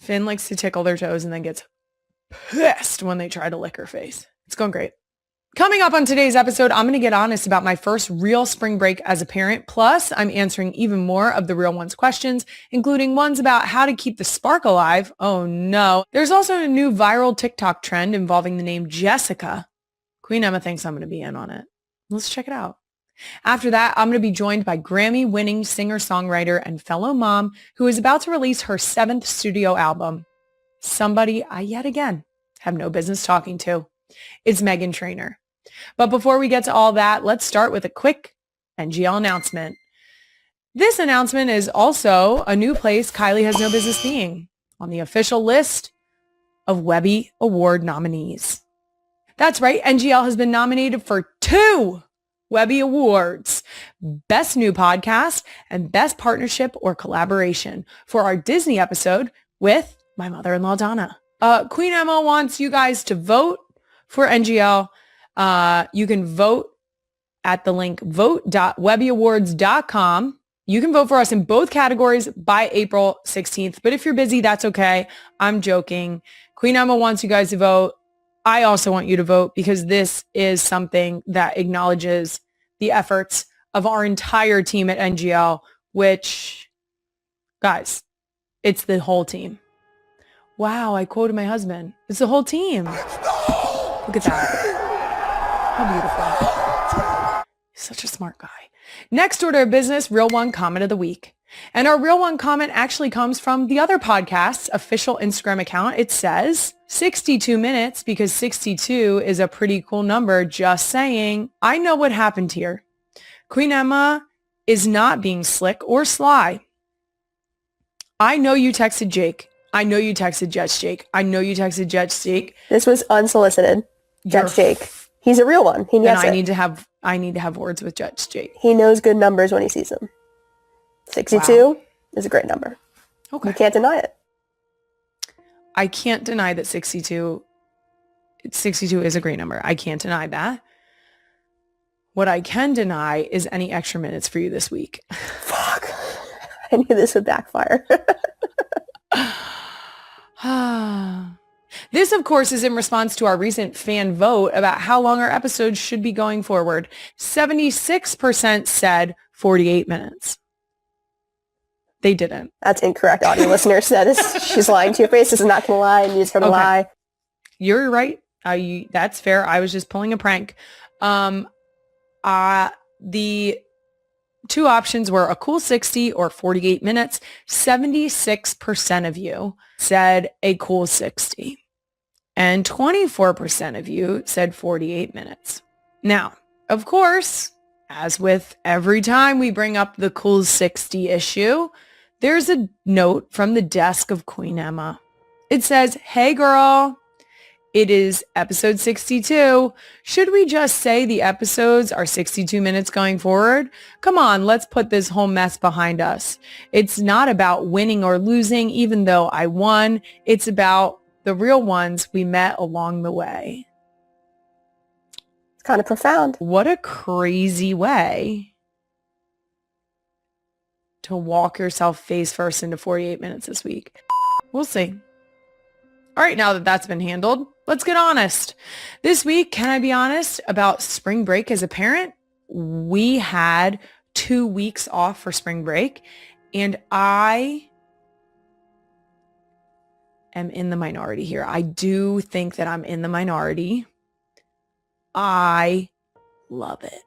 Finn likes to tickle their toes and then gets pissed when they try to lick her face. It's going great. Coming up on today's episode, I'm going to get honest about my first real spring break as a parent. Plus, I'm answering even more of the Real Ones questions, including ones about how to keep the spark alive. Oh no. There's also a new viral TikTok trend involving the name Jessica. Queen Emma thinks I'm going to be in on it. Let's check it out. After that, I'm going to be joined by Grammy-winning singer-songwriter and fellow mom who is about to release her 7th studio album. Somebody I yet again have no business talking to. It's Meghan Trainor. But before we get to all that, let's start with a quick NGL announcement. This announcement is also a new place Kylie has no business being on the official list of Webby Award nominees. That's right, NGL has been nominated for 2 Webby Awards, Best New Podcast and Best Partnership or Collaboration for our Disney episode with my mother-in-law, Donna. Queen Emma wants you guys to vote for NGL. You can vote at the link vote.webbyawards.com. You can vote for us in both categories by April 16th. But if you're busy, that's okay. I'm joking. Queen Emma wants you guys to vote. I also want you to vote because this is something that acknowledges the efforts of our entire team at NGL, which, guys, it's the whole team. Wow, I quoted my husband. It's the whole team. Look at that. How beautiful. He's such a smart guy. Next order of business, Real One comment of the week. And our Real One comment actually comes from the other podcast's official Instagram account. It says 62 minutes because 62 is a pretty cool number. Just saying. I know what happened here. Queen Emma is not being slick or sly. I know you texted Jake. I know you texted Jets Jake. I know you texted Jets Jake. This was unsolicited. Jets Jake. He's a real one. He knows I need to have words with Jets Jake. He knows good numbers when he sees them. 62 is a great number. Okay. You can't deny it. I can't deny that 62 is a great number. I can't deny that. What I can deny is any extra minutes for you this week. Fuck. I knew this would backfire. This, of course, is in response to our recent fan vote about how long our episodes should be going forward. 76% said 48 minutes. They didn't. That's incorrect, audio listeners. She's lying to your face. This is not going to lie. And needs her to lie. You're right. That's fair. I was just pulling a prank. The 2 options were a cool 60 or 48 minutes. 76% of you said a cool 60. And 24% of you said 48 minutes. Now, of course, as with every time we bring up the cool 60 issue, there's a note from the desk of Queen Emma. It says, "Hey girl, it is episode 62. Should we just say the episodes are 62 minutes going forward? Come on, let's put this whole mess behind us. It's not about winning or losing, even though I won. It's about the real ones we met along the way." It's kind of profound. What a crazy way to walk yourself face first into 48 minutes this week. We'll see. All right, now that that's been handled, let's get honest. This week, can I be honest about spring break as a parent? We had 2 weeks off for spring break, and I am in the minority here. I do think that I'm in the minority. I love it.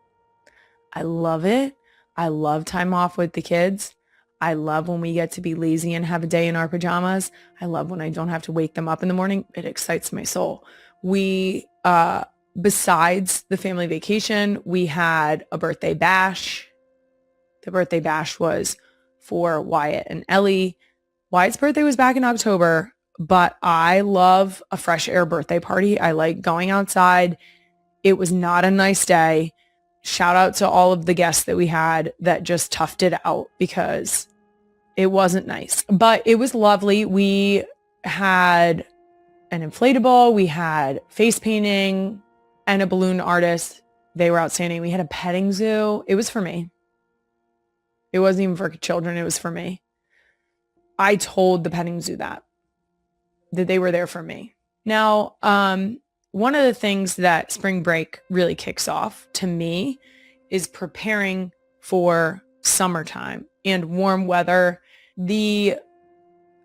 I love it. I love time off with the kids. I love when we get to be lazy and have a day in our pajamas. I love when I don't have to wake them up in the morning. It excites my soul. We, besides the family vacation, we had a birthday bash. The birthday bash was for Wyatt and Ellie. Wyatt's birthday was back in October, but I love a fresh air birthday party. I like going outside. It was not a nice day. Shout out to all of the guests that we had that just toughed it out because it wasn't nice, but it was lovely. We had an inflatable, we had face painting and a balloon artist. They were outstanding. We had a petting zoo. It was for me. It wasn't even for children. It was for me. I told the petting zoo that. that they were there for me. Now, one of the things that spring break really kicks off to me is preparing for summertime and warm weather. The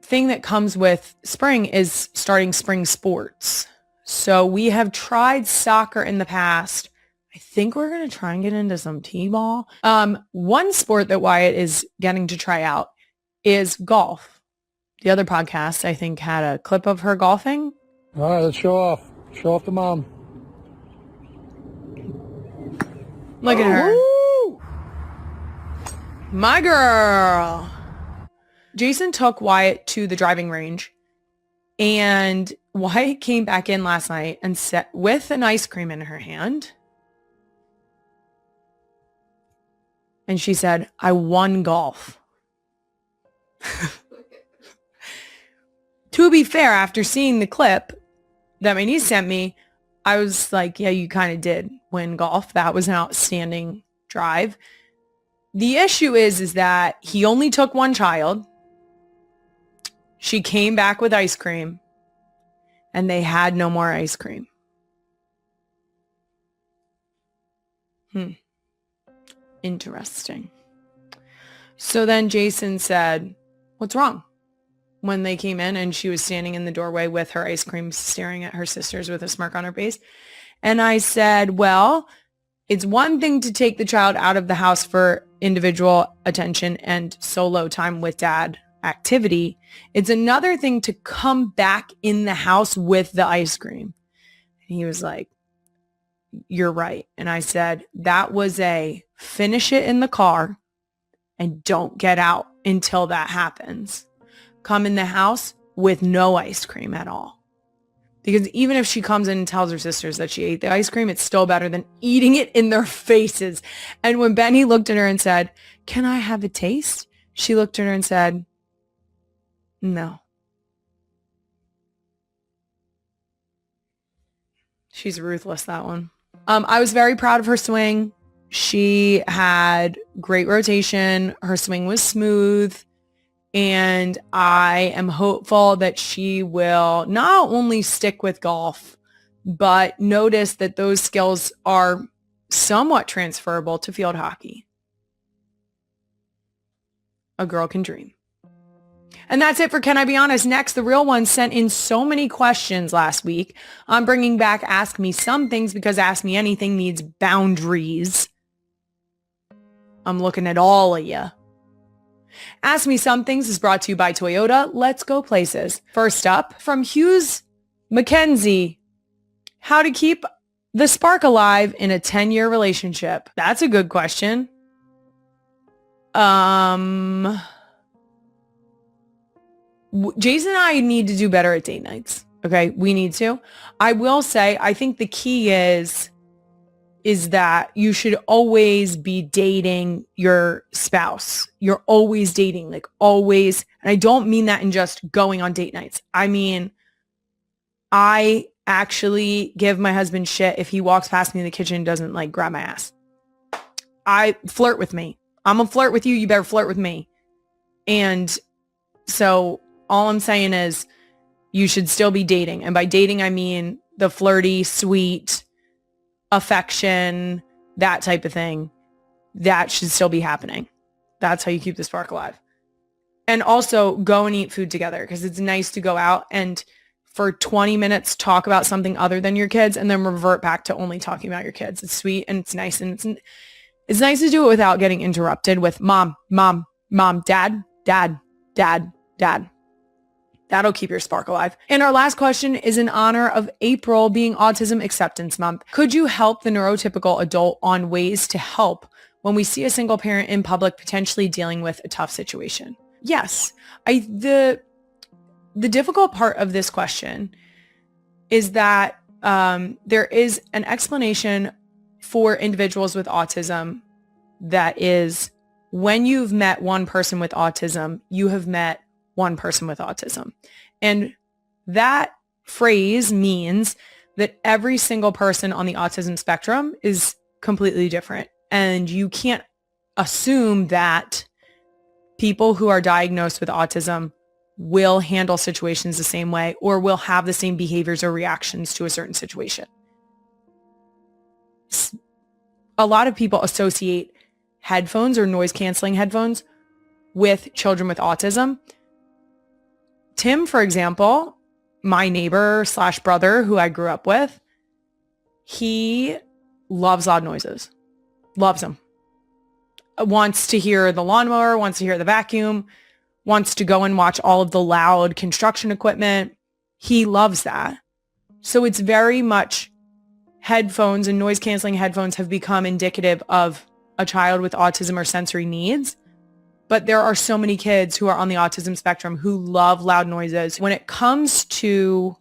thing that comes with spring is starting spring sports. So we have tried soccer in the past. I think we're going to try and get into some t-ball. One sport that Wyatt is getting to try out is golf. The other podcast, I think, had a clip of her golfing. All right, let's show off. Show off the mom. Look at her. Woo! My girl. Jason took Wyatt to the driving range, and Wyatt came back in last night and sat with an ice cream in her hand. And she said, I won golf. To be fair, after seeing the clip that my niece sent me, I was like, yeah, you kind of did win golf. That was an outstanding drive. The issue is that he only took one child. She came back with ice cream, and they had no more ice cream. Interesting. So then Jason said, what's wrong? When they came in and she was standing in the doorway with her ice cream, staring at her sisters with a smirk on her face. And I said, well, it's one thing to take the child out of the house for individual attention and solo time with dad activity. It's another thing to come back in the house with the ice cream. And he was like, you're right. And I said, that was a finish it in the car and don't get out until that happens. Come in the house with no ice cream at all. Because even if she comes in and tells her sisters that she ate the ice cream, it's still better than eating it in their faces. And when Benny looked at her and said, can I have a taste? She looked at her and said, no. She's ruthless, that one. I was very proud of her swing. She had great rotation. Her swing was smooth. And I am hopeful that she will not only stick with golf, but notice that those skills are somewhat transferable to field hockey. A girl can dream. And that's it for Can I Be Honest? Next, the real one sent in so many questions last week. I'm bringing back Ask Me Some Things because Ask Me Anything needs boundaries. I'm looking at all of you. Ask Me Some Things is brought to you by Toyota. Let's go places. First up, from Hughes McKenzie, how to keep the spark alive in a 10-year relationship. That's a good question. Jason and I need to do better at date nights. Okay, we need to. I will say, I think the key is that you should always be dating your spouse. You're always dating, like always. And I don't mean that in just going on date nights. I mean, I actually give my husband shit if he walks past me in the kitchen and doesn't like grab my ass. I flirt with me. I'm gonna flirt with you. You better flirt with me. And so all I'm saying is you should still be dating. And by dating, I mean the flirty, sweet, affection, that type of thing. That should still be happening. That's how you keep the spark alive. And also go and eat food together because it's nice to go out and for 20 minutes talk about something other than your kids and then revert back to only talking about your kids. It's sweet and it's nice. And it's nice to do it without getting interrupted with mom, mom, mom, dad, dad, dad, dad. That'll keep your spark alive. And our last question is in honor of April being Autism Acceptance Month. Could you help the neurotypical adult on ways to help when we see a single parent in public potentially dealing with a tough situation? Yes. The difficult part of this question is that there is an explanation for individuals with autism that is when you've met one person with autism, you have met one person with autism. And that phrase means that every single person on the autism spectrum is completely different. And you can't assume that people who are diagnosed with autism will handle situations the same way or will have the same behaviors or reactions to a certain situation. A lot of people associate headphones or noise canceling headphones with children with autism. Tim, for example, my neighbor / brother who I grew up with, he loves loud noises, loves them, wants to hear the lawnmower, wants to hear the vacuum, wants to go and watch all of the loud construction equipment. He loves that. So it's very much headphones and noise canceling headphones have become indicative of a child with autism or sensory needs. But there are so many kids who are on the autism spectrum who love loud noises. When it comes to